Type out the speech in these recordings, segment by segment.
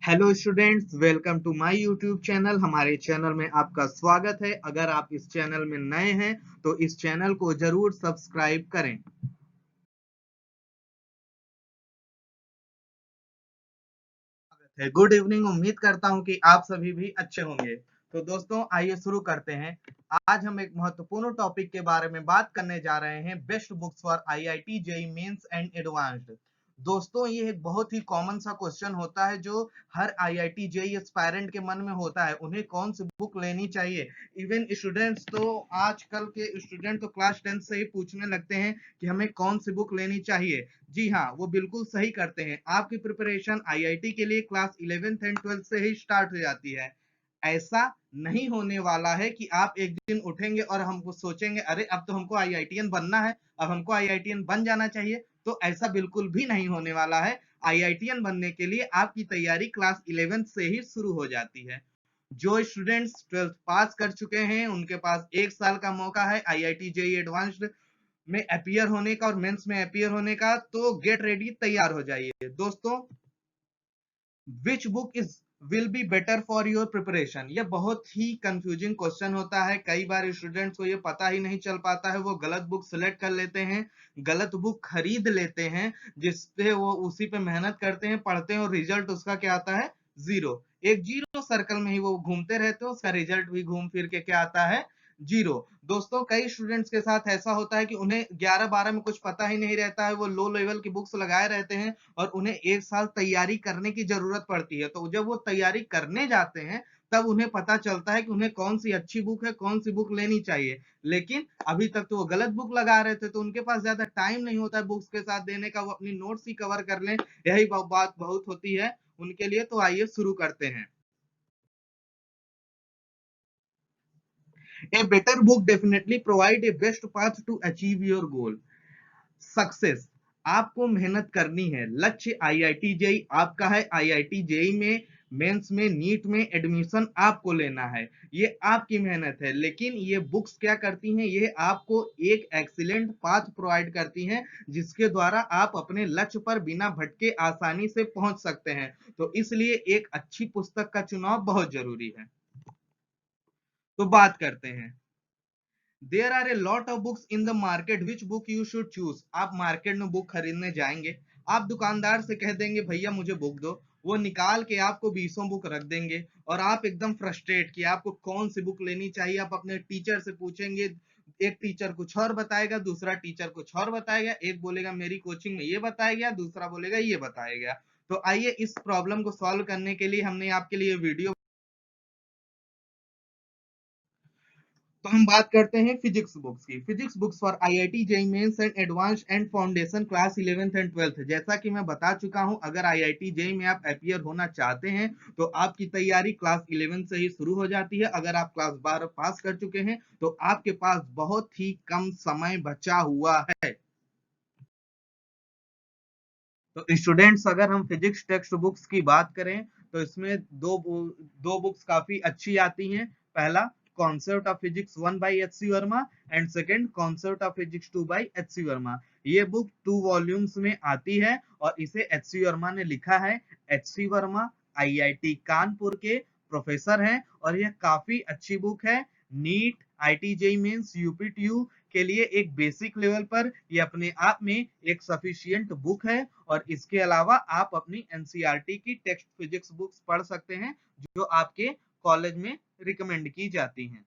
Hello students, welcome to my YouTube channel. हमारे channel में आपका स्वागत है। अगर आप इस चैनल में नए हैं तो इस चैनल को जरूर सब्सक्राइब करें। Good evening. उम्मीद करता हूं कि आप सभी भी अच्छे होंगे। तो दोस्तों, आइए शुरू करते हैं। आज हम एक महत्वपूर्ण टॉपिक के बारे में बात करने जा रहे हैं, best books for IIT JEE mains and advanced. दोस्तों, ये एक बहुत ही कॉमन सा क्वेश्चन होता है जो हर आईआईटी जेईई एस्पायरेंट के मन में होता है, उन्हें कौन सी बुक लेनी चाहिए। इवन स्टूडेंट्स तो आजकल के स्टूडेंट तो क्लास 10 से ही पूछने लगते हैं कि हमें कौन सी बुक लेनी चाहिए। जी हाँ, वो बिल्कुल सही करते हैं। आपकी प्रिपरेशन आईआईटी के लिए क्लास 11th एंड 12th से ही स्टार्ट हो जाती है। ऐसा नहीं होने वाला है कि आप एक दिन उठेंगे और हमको सोचेंगे अरे अब तो हमको आईआईटीएन बनना है, अब हमको आईआईटीएन बन जाना चाहिए। तो ऐसा बिल्कुल भी नहीं होने वाला है। आईआईटीएन बनने के लिए आपकी तैयारी क्लास 11th से ही शुरू हो जाती है। जो स्टूडेंट्स 12th पास कर चुके हैं उनके पास 1 साल का मौका है आईआईटी जेईई एडवांस्ड में अपीयर होने का और मेंस में अपीयर होने का। तो गेट रेडी, तैयार हो जाइए दोस्तों। Which book is will be better for your preparation, यह बहुत ही कंफ्यूजिंग क्वेश्चन होता है। कई बार स्टूडेंट्स को ये पता ही नहीं चल पाता है, वो गलत बुक सिलेक्ट कर लेते हैं, गलत बुक खरीद लेते हैं, जिसपे वो उसी पे मेहनत करते हैं, पढ़ते हैं और रिजल्ट उसका क्या आता है? जीरो। एक जीरो सर्कल में ही वो घूमते रहते हैं, उसका रिजल्ट भी घूम फिर के क्या आता है? जीरो। दोस्तों, कई स्टूडेंट्स के साथ ऐसा होता है कि उन्हें 11-12 में कुछ पता ही नहीं रहता है, वो लो लेवल की बुक्स लगाए रहते हैं और उन्हें 1 साल तैयारी करने की जरूरत पड़ती है। तो जब वो तैयारी करने जाते हैं तब उन्हें पता चलता है कि उन्हें कौन सी अच्छी बुक है, कौन सी बुक लेनी चाहिए। लेकिन अभी तक तो वो गलत बुक लगा रहे थे, तो उनके पास ज्यादा टाइम नहीं होता है बुक्स के साथ देने का, वो अपनी नोट्स ही कवर कर लें, यही बात बहुत होती है उनके लिए। तो आइए शुरू करते हैं। A better book definitely provide a best path to achieve your goal. Success आपको मेहनत करनी है। लक्ष्य आईआईटी जेईई आपका है। आईआईटी जेईई में मेंस में नीट में एडमिशन आपको लेना है, ये आपकी मेहनत है। लेकिन ये बुक्स क्या करती हैं? ये आपको एक एक्सीलेंट पाथ प्रोवाइड करती हैं जिसके द्वारा आप अपने लक्ष्य पर बिना भटके आसानी से पहुंच सकते हैं। तो इसलिए एक अच्छी पुस्तक का चुनाव बहुत जरूरी है। तो बात करते हैं। There are a lot of books in the market, which book you should choose. आप मार्केट में बुक खरीदने जाएंगे, आप दुकानदार से कह देंगे भैया मुझे बुक दो, वो निकाल के आपको 20 बुक रख देंगे और आप एकदम फ्रस्ट्रेट कि आपको कौन सी बुक लेनी चाहिए। आप अपने टीचर से पूछेंगे, एक टीचर कुछ और बताएगा, दूसरा टीचर कुछ और बताएगा, एक बोलेगा मेरी कोचिंग में ये बताया गया, दूसरा बोलेगा ये बताया गया। तो आइए इस प्रॉब्लम को सॉल्व करने के लिए हमने आपके लिए वीडियो। तो हम बात करते हैं फिजिक्स बुक्स की। Physics books for IIT JEE mains and advanced and foundation class 11th and 12th। जैसा कि मैं बता चुका हूं, अगर आईआईटी जेईई में आप अपीयर होना चाहते हैं तो आपकी तैयारी क्लास 11 से ही शुरू हो जाती है। अगर आप क्लास 12 पास कर चुके हैं तो आपके पास बहुत ही कम समय बचा हुआ है। तो स्टूडेंट्स, अगर हम फिजिक्स टेक्स्ट बुक्स की बात करें तो इसमें दो बुक्स काफी अच्छी आती हैं। पहला, concept of physics 1 by H C Verma and second concept of physics 2 by H C Verma. ये बुक 2 वॉल्यूम्स में आती है और इसे एच सी वर्मा ने लिखा है। H C Verma IIT Kanpur के प्रोफेसर हैं और यह काफी अच्छी बुक है। NEET, IT JEE mains, UPTU के लिए एक बेसिक लेवल पर ये अपने आप में एक सफिशियंट बुक है। और इसके अलावा आप अपनी एनसीईआरटी की टेक्स्ट फिजिक्स बुक्स पढ़ सकते हैं जो आपके कॉलेज में रिकमेंड की जाती हैं।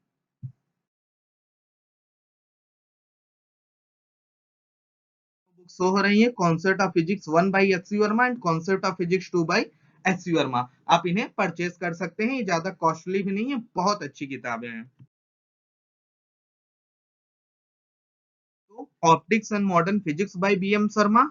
बुक शो हो रही है, concept of physics 1 by H C Verma and concept of physics 2 by H C Verma. आप इन्हें परचेज कर सकते हैं, ये ज्यादा कॉस्टली भी नहीं है, बहुत अच्छी किताबें हैं। तो optics and modern physics by BM Sharma.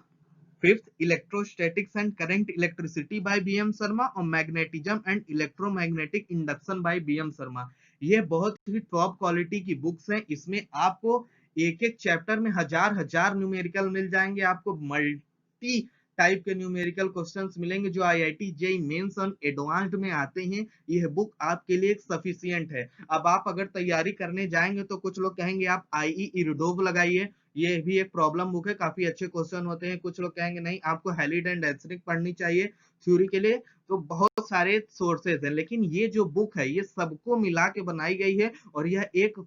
Fifth, electrostatics and current electricity by BM Sharma और magnetism and electromagnetic induction by BM Sharma. ये बहुत ही टॉप क्वालिटी की बुक्स हैं। इसमें आपको एक एक चैप्टर में हजार हजार न्यूमेरिकल मिल जाएंगे, आपको मल्टी टाइप के न्यूमेरिकल क्वेश्चंस मिलेंगे जो आईआईटी जेईई मेंस और एडवांस्ड में आते हैं। यह बुक आपके लिए एक सफिशियंट है। अब आप अगर तैयारी करने जाएंगे तो कुछ लोग कहेंगे आप आईई इरडोव लगाइए, ये भी एक प्रॉब्लम बुक है, काफी अच्छे क्वेश्चन होते हैं। कुछ लोग कहेंगे नहीं आपको हैलिड एंड एल्सरिक पढ़नी चाहिए थ्योरी के लिए, तो बहुत सारे सोर्सेज हैं, लेकिन ये जो बुक है ये सबको मिला के बनाई गई है और यह एक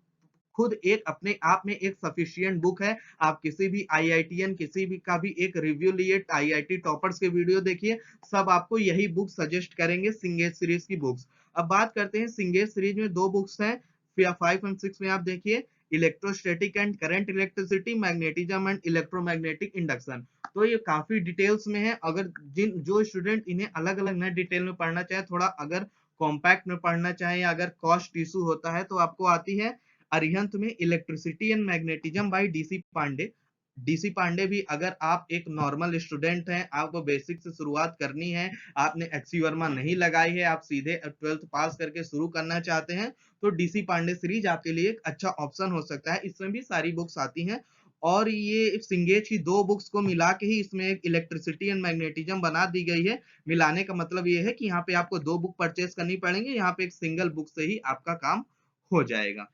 खुद एक अपने आप में एक सफिशियंट बुक है। आप किसी भी आईआईटीएन किसी भी का भी एक रिव्यू लिए, आईआईटी टॉपर्स के वीडियो देखिए, सब आपको यही बुक सजेस्ट करेंगे, सिंगेज सीरीज की बुक्स। अब बात करते हैं सिंगेज सीरीज में दो बुक्स हैं, 5 और 6 में आप देखिए, electrostatic and current electricity, magnetism and electromagnetic induction. तो ये काफी डिटेल्स में है, अगर जिन जो स्टूडेंट इन्हें अलग अलग न डिटेल में पढ़ना चाहे, थोड़ा अगर कॉम्पैक्ट में पढ़ना चाहे या अगर कॉस्ट इशू होता है, तो आपको आती है अरिहंत में electricity and magnetism by DC Pandey. DC Pandey भी, अगर आप एक नॉर्मल स्टूडेंट हैं, आपको बेसिक से शुरुआत करनी है, आपने एचसी वर्मा नहीं लगाई है, आप सीधे 12th पास करके शुरू करना चाहते हैं, तो डीसी पांडे सीरीज आपके लिए एक अच्छा ऑप्शन हो सकता है। इसमें भी सारी बुक्स आती हैं और ये सिंगेज की दो बुक्स को मिला के ही इसमें एक इलेक्ट्रिसिटी एंड मैग्नेटिज्म बना दी गई है। मिलाने का मतलब ये है कि यहाँ पे आपको दो बुक परचेज करनी पड़ेंगे, यहाँ पे एक सिंगल बुक से ही आपका काम हो जाएगा।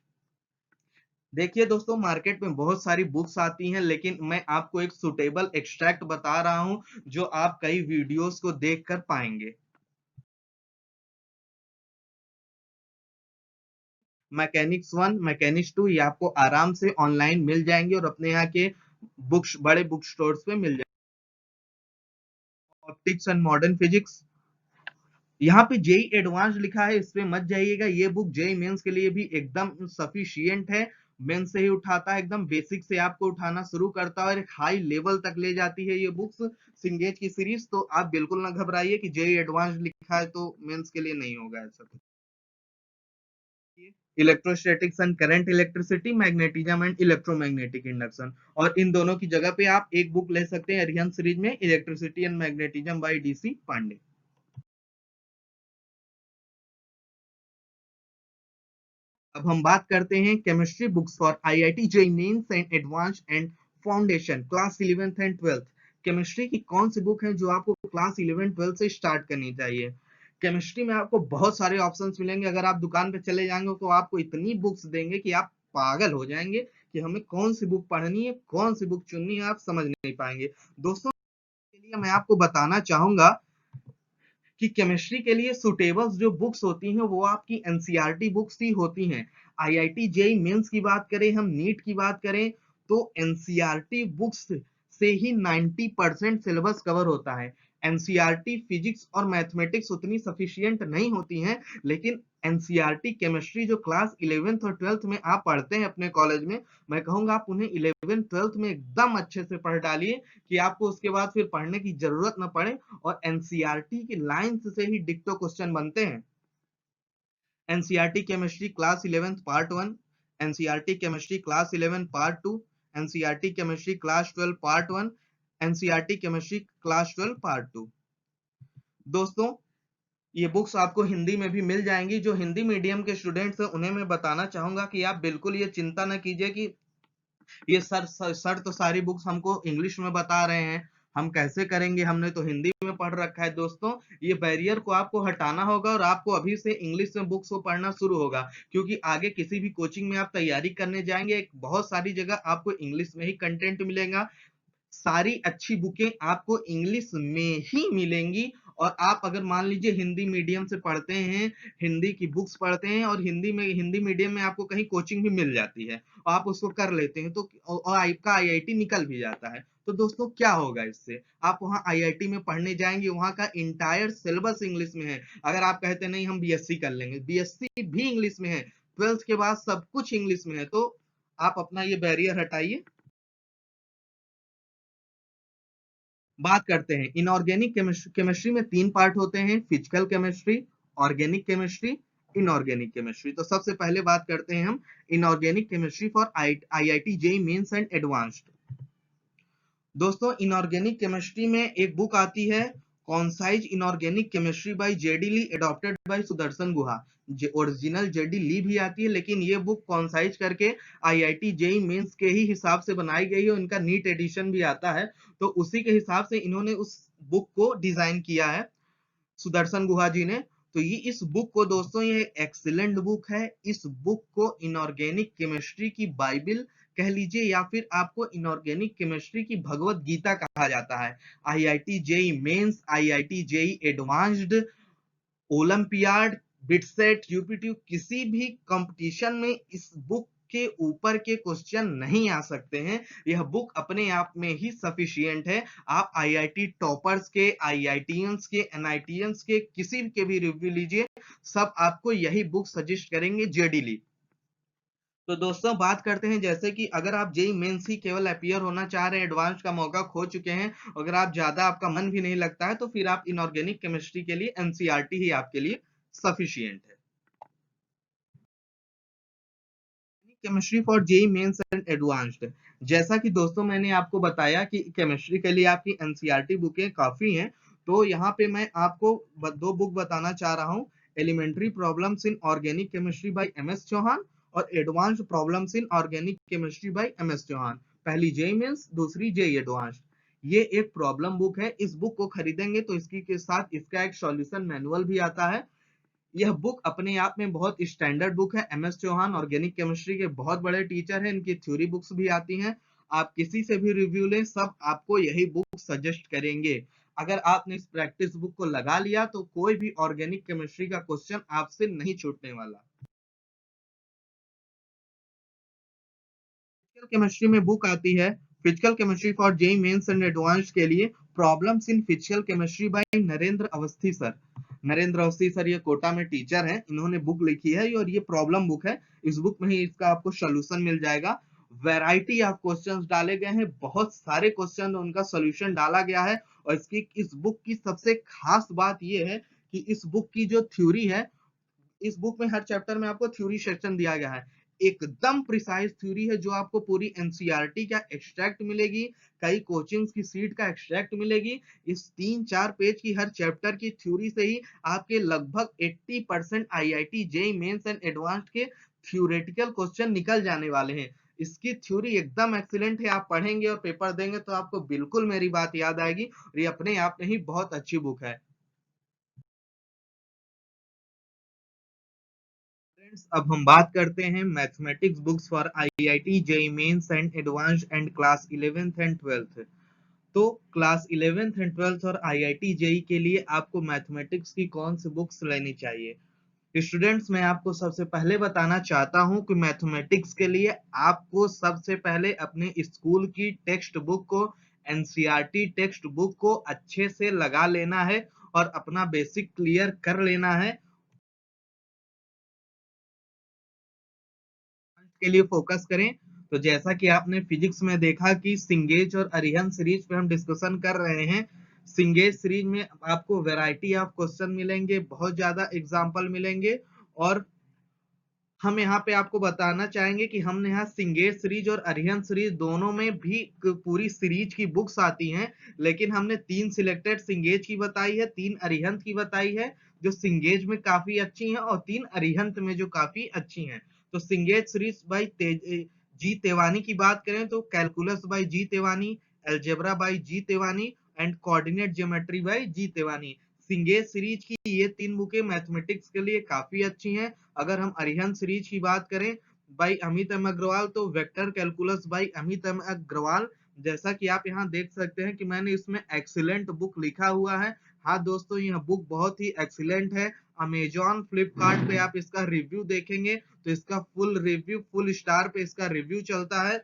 देखिए दोस्तों, मार्केट में बहुत सारी बुक्स आती हैं, लेकिन मैं आपको एक सुटेबल एक्सट्रैक्ट बता रहा हूं जो आप कई वीडियोस को देखकर पाएंगे। मैकेनिक्स 1, मैकेनिक्स 2 ये आपको आराम से ऑनलाइन मिल जाएंगे और अपने यहाँ के बुक्स बड़े बुक स्टोर्स पे मिल जाएंगे। ऑप्टिक्स एंड मॉडर्न फिजिक्स, यहाँ पे जेई एडवांस लिखा है, इस पे मत जाइएगा, ये बुक जेई मेंस के लिए भी एकदम सफिशियंट है। मेंस से ही उठाता है, एकदम बेसिक से आपको उठाना शुरू करता है और एक हाई लेवल तक ले जाती है ये बुक्स, सिंगेज की सीरीज। तो आप बिल्कुल ना घबराइए कि जेई एडवांस लिखा है तो मेंस के लिए नहीं होगा ऐसा कुछ। Electrostatics and current electricity, magnetism and electromagnetic induction, और इन दोनों की जगह पे आप एक बुक ले सकते हैं अरिहंत सीरीज में, electricity and magnetism by DC Pandey. अब हम बात करते हैं chemistry books for IIT JEE mains and advanced and foundation class 11th and 12th। Chemistry की कौन सी बुक है जो आपको क्लास 11 12 से स्टार्ट करनी चाहिए? केमिस्ट्री में आपको बहुत सारे ऑप्शंस मिलेंगे, अगर आप दुकान पे चले जाएंगे तो आपको इतनी बुक्स देंगे कि आप पागल हो जाएंगे कि हमें कौन सी बुक पढ़नी है, कौन सी बुक चुननी है, आप समझ नहीं पाएंगे। दोस्तों के लिए मैं आपको बताना चाहूंगा कि केमिस्ट्री के लिए सुटेबल जो बुक्स होती हैं वो आपकी एनसीईआरटी बुक्स ही होती हैं। आईआईटी जेईई मेंस की बात करें, हम नीट की बात करें, तो एनसीईआरटी बुक्स से ही 90% सिलेबस कवर होता है। एनसीईआरटी फिजिक्स और मैथमेटिक्स उतनी सफिशियंट नहीं होती हैं, लेकिन एनसीईआरटी केमिस्ट्री जो क्लास 11th और 12th में आप पढ़ते हैं अपने कॉलेज में, मैं कहूंगा आप उन्हें 11th 12th में एकदम अच्छे से पढ़ डालिए कि आपको उसके बाद फिर पढ़ने की जरूरत न पड़े। और एनसीईआरटी की लाइंस से ही डिक्टो क्वेश्चन बनते हैं। NCERT chemistry class 11th part 1, NCERT chemistry class 11 part 2, NCERT chemistry class 12 part 1, NCERT chemistry class 12 part 2। दोस्तों ये बुक्स आपको हिंदी में भी मिल जाएंगी। जो हिंदी मीडियम के स्टूडेंट्स हैं उन्हें मैं बताना चाहूंगा कि आप बिल्कुल ये चिंता न कीजिए कि ये सर तो सारी बुक्स हमको इंग्लिश में बता रहे हैं, हम कैसे करेंगे, हमने तो हिंदी में पढ़ रखा है। दोस्तों ये बैरियर को आपको हटाना होगा और आपको अभी से इंग्लिश में बुक्स को पढ़ना शुरू होगा, क्योंकि आगे किसी भी कोचिंग में आप तैयारी करने जाएंगे, बहुत सारी जगह आपको इंग्लिश में ही कंटेंट मिलेगा। सारी अच्छी बुकें आपको इंग्लिश में ही मिलेंगी। और आप अगर मान लीजिए हिंदी मीडियम से पढ़ते हैं, हिंदी की बुक्स पढ़ते हैं और हिंदी मीडियम में आपको कहीं कोचिंग भी मिल जाती है, आप उसको कर लेते हैं, तो और आपका आईआईटी निकल भी जाता है, तो दोस्तों क्या होगा इससे? आप वहां आईआईटी में पढ़ने जाएंगे, वहां का इंटायर सिलेबस इंग्लिश में है। अगर आप कहते नहीं हम बीएससी कर लेंगे, बीएससी भी इंग्लिश में है, 12th के बाद सब कुछ इंग्लिश में है, तो आप अपना ये बैरियर हटाइए। बात करते हैं इनऑर्गेनिक केमिस्ट्री में तीन पार्ट होते हैं, physical chemistry, organic chemistry, inorganic chemistry. तो सबसे पहले बात करते हैं हम inorganic chemistry for IIT JEE mains and advanced. दोस्तों इनऑर्गेनिक केमिस्ट्री में एक बुक आती है, concise inorganic chemistry by JD Lee, adopted by Sudarshan Guha. Original JD Lee भी आती है, लेकिन ये बुक कॉन्साइज करके आईआईटी जेईई मेंस के ही हिसाब से बनाई गई है, उनका नीट एडिशन भी आता है, तो उसी के हिसाब से इन्होंने उस बुक को डिजाइन किया है सुदर्शन गुहा जी ने। तो ये इस बुक को दोस्तों, ये एक्सीलेंट बुक है, इस बुक को इनऑर्गेनिक केमिस्ट्री की बाइबल कह लीजिए, या फिर आपको इनऑर्गेनिक केमिस्ट्री की भगवत गीता कहा जाता है। IIT JEE mains, IIT JEE advanced, Olympiad, BITSAT, UPTU, किसी भी कंपटीशन में इस बुक के ऊपर के क्वेश्चन नहीं आ सकते हैं। यह बुक अपने आप में ही सफिशिएंट है। आप आईआईटी टॉपर्स के, आईआईटीएंस के, एनआईटीएंस के किसी के भी रिव्यू लीजिए, सब आपको यही बुक सजेस्ट करेंगे, जेडी ली। तो दोस्तों बात करते हैं, जैसे कि अगर आप जेई मेंस ही केवल अपियर होना चाह रहे हैं, एडवांस का मौका खो चुके हैं, अगर आप ज्यादा आपका मन भी नहीं लगता है, तो फिर आप इनऑर्गेनिक केमिस्ट्री के लिए एनसीईआरटी ही आपके लिए सफिशिएंट है। Chemistry for JEE mains and advanced, जैसा कि दोस्तों मैंने आपको बताया कि केमिस्ट्री के लिए आपकी एनसीईआरटी बुकें काफी हैं, तो यहाँ पे मैं आपको दो बुक बताना चाह रहा हूँ। Elementary problems in organic chemistry by MS Chauhan और advanced problems in organic chemistry by MS Chauhan. पहली जेई मेंस, दूसरी जेई एडवांस्ड। ये एक प्रॉब्लम बुक है। इस बुक को खरीदेंगे तो इसकी के साथ इसका एक सॉल्यूशन मैनुअल भी आता है। यह बुक अपने आप में बहुत स्टैंडर्ड बुक है। एमएस चौहान ऑर्गेनिक केमिस्ट्री के बहुत बड़े टीचर हैं, इनकी थ्योरी बुक्स भी आती हैं। आप किसी से भी रिव्यू लें, सब आपको यही बुक सजेस्ट करेंगे। अगर आपने इस प्रैक्टिस बुक को लगा लिया तो कोई भी ऑर्गेनिक केमिस्ट्री का क्वेश्चन आपसे नहीं छूटने वाला। फिजिकल केमिस्ट्री में बुक आती है physical chemistry for JEE mains and advance के लिए, problems in physical chemistry by Narendra Awasthi sir. Narendra Awasthi sir ये कोटा में टीचर हैं, इन्होंने बुक लिखी है और ये प्रॉब्लम बुक है। इस बुक में ही इसका आपको सोल्यूशन मिल जाएगा। वैरायटी ऑफ क्वेश्चंस डाले गए हैं, बहुत सारे क्वेश्चन उनका सोल्यूशन डाला गया है। और इसकी इस बुक की सबसे खास बात यह है कि इस बुक की जो थ्योरी है, इस बुक में हर चैप्टर में आपको थ्योरी सेक्शन दिया गया है। एकदम प्रिसाइज थ्योरी है, जो आपको पूरी एनसीईआरटी का एक्सट्रैक्ट मिलेगी, कई कोचिंग्स की सीट का एक्सट्रैक्ट मिलेगी। इस 3-4 पेज की हर चैप्टर की थ्योरी से ही आपके लगभग 80% IIT JEE mains and advanced के थ्योरेटिकल क्वेश्चन निकल जाने वाले हैं। इसकी थ्योरी एकदम एक्सीलेंट है। आप पढ़ेंगे और पेपर देंगे तो आपको बिल्कुल मेरी बात याद आएगी, और ये अपने आप में ही बहुत अच्छी बुक है। फ्रेंड्स, अब हम बात करते हैं mathematics books for IIT JEE mains and advanced and class 11th and 12th। तो क्लास 11th एंड 12th और आईआईटी जेईई के लिए आपको मैथमेटिक्स की कौन सी बुक्स लेनी चाहिए? स्टूडेंट्स, मैं आपको सबसे पहले बताना चाहता हूं कि मैथमेटिक्स के लिए आपको सबसे पहले अपने स्कूल की टेक्स्ट बुक को, एनसीईआरटी टेक्स्ट बुक को अच्छे से लगा लेना है और अपना बेसिक क्लियर कर लेना है। के लिए फोकस करें। तो जैसा कि आपने फिजिक्स में देखा कि सिंगेज और अरिहंत सीरीज पे हम डिस्कशन कर रहे हैं। सिंगेज सीरीज में आपको वैरायटी ऑफ क्वेश्चन मिलेंगे, बहुत ज्यादा एग्जाम्पल मिलेंगे। और हम यहाँ पे आपको बताना चाहेंगे कि हमने यहाँ सिंगेज सीरीज और अरिहंत सीरीज दोनों में भी पूरी सीरीज की बुक्स आती हैं, लेकिन हमने 3 सिलेक्टेड सिंगेज की बताई है, 3 अरिहंत की बताई है, जो सिंगेज में काफी अच्छी हैं, और 3 अरिहंत में जो काफी अच्छी हैं। तो सिंगेज सीरीज बाई जी तेवानी की बात करें तो calculus by G Tewani, algebra by G Tewani and coordinate geometry by G Tewani. Cengage series की ये 3 बुकें मैथमेटिक्स के लिए काफी अच्छी हैं। अगर हम अरिहंत सीरीज की बात करें बाई अमित एम अग्रवाल, तो vector calculus by Amit M Agarwal. जैसा कि आप यहाँ देख सकते हैं कि मैंने इसमें एक्सीलेंट बुक लिखा हुआ है। हाँ दोस्तों, यह बुक बहुत ही एक्सीलेंट है। अमेजॉन फ्लिपकार्ट पे आप इसका रिव्यू देखेंगे तो इसका फुल रिव्यू, फुल स्टार पे इसका रिव्यू चलता है।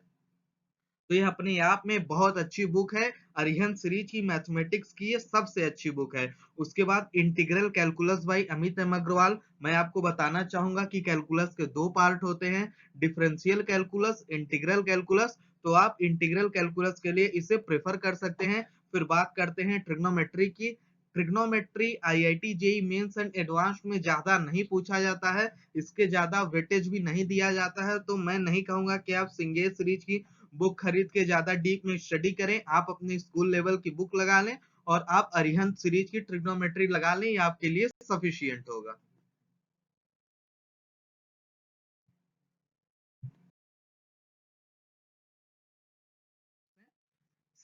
तो ये अपने आप में बहुत अच्छी बुक है। अरिहंत सीरीज की मैथमेटिक्स की ये सबसे अच्छी बुक है। उसके बाद integral calculus by Amit M Agarwal. मैं आपको बताना चाहूंगा कि कैलकुलस के 2 पार्ट होते हैं, डिफरेंशियल कैलकुलस, इंटीग्रल कैलकुलस। तो आप इंटीग्रल कैलकुलस के लिए इसे प्रेफर कर सकते हैं। फिर बात करते हैं ट्रिग्नोमेट्री की। Trigonometry IIT JEE mains and advanced में ज्यादा नहीं पूछा जाता है, इसके ज्यादा वेटेज भी नहीं दिया जाता है। तो मैं नहीं कहूंगा कि आप सिंगेज सीरीज की बुक खरीद के ज्यादा डीप में स्टडी करें। आप अपने स्कूल लेवल की बुक लगा लें और आप अरिहंत सीरीज की ट्रिग्नोमेट्री लगा लें, ये आपके लिए सफिशियंट होगा।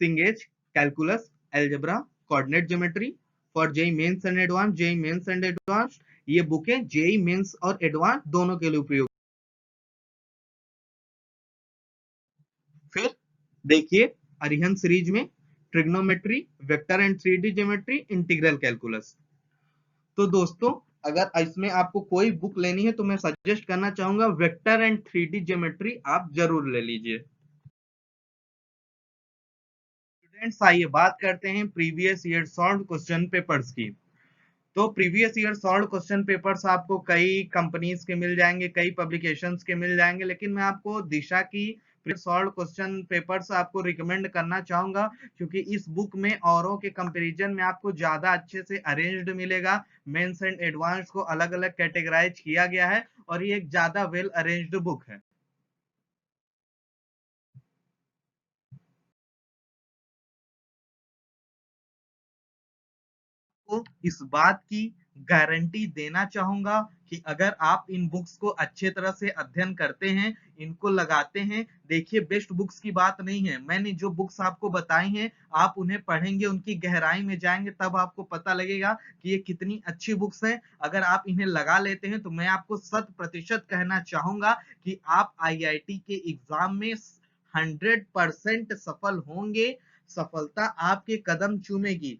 Cengage, calculus, algebra, coordinate geometry for JEE mains and advance, JEE mains and advance, ये बुकें जेई मेंस और एडवांस दोनों के लिए उपयोग। देखिए अरिहंत सीरीज में trigonometry, vector and 3D geometry, integral calculus. तो दोस्तों अगर इसमें आपको कोई बुक लेनी है तो मैं सजेस्ट करना चाहूंगा वेक्टर एंड 3D ज्योमेट्री आप जरूर ले लीजिए। स्टूडेंट्स आइए बात करते हैं previous year solve question papers की। तो previous year solve question papers आपको कई कंपनीज के मिल जाएंगे, कई पब्लिकेशंस के मिल जाएंगे, लेकिन मैं आपको दिशा की सॉल्व क्वेश्चन पेपर्स आपको रिकमेंड करना चाहूंगा क्योंकि इस बुक में औरों के कंपैरिजन में आपको ज्यादा अच्छे से अरेंज्ड मिलेगा। मेंस एंड एडवांस को अलग अलग कैटेगराइज किया गया है और ये एक ज्यादा वेल अरेंज्ड बुक है। को इस बात की गारंटी देना चाहूंगा कि अगर आप इन बुक्स को अच्छे तरह से अध्ययन करते हैं, इनको लगाते हैं, देखिए बेस्ट बुक्स की बात नहीं है, मैंने जो बुक्स आपको बताई हैं आप उन्हें पढ़ेंगे, उनकी गहराई में जाएंगे, तब आपको पता लगेगा कि ये कितनी अच्छी बुक्स हैं। अगर आप इन्हें लगा लेते हैं तो मैं आपको 100% कहना चाहूंगा कि आप आईआईटी के एग्जाम में 100% सफल होंगे, सफलता आपके कदम चूमेगी।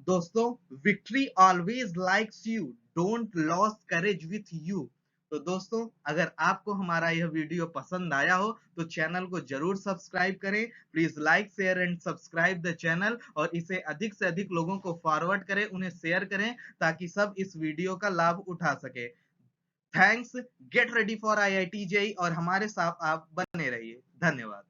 दोस्तों victory always likes you, don't loss courage with you. तो दोस्तों अगर आपको हमारा यह वीडियो पसंद आया हो तो चैनल को जरूर सब्सक्राइब करें। Please like share and subscribe the channel और इसे अधिक से अधिक लोगों को फॉरवर्ड करें, उन्हें शेयर करें ताकि सब इस वीडियो का लाभ उठा सके। Thanks. Get ready for IIT JEE और हमारे साथ आप बने रहिए। धन्यवाद।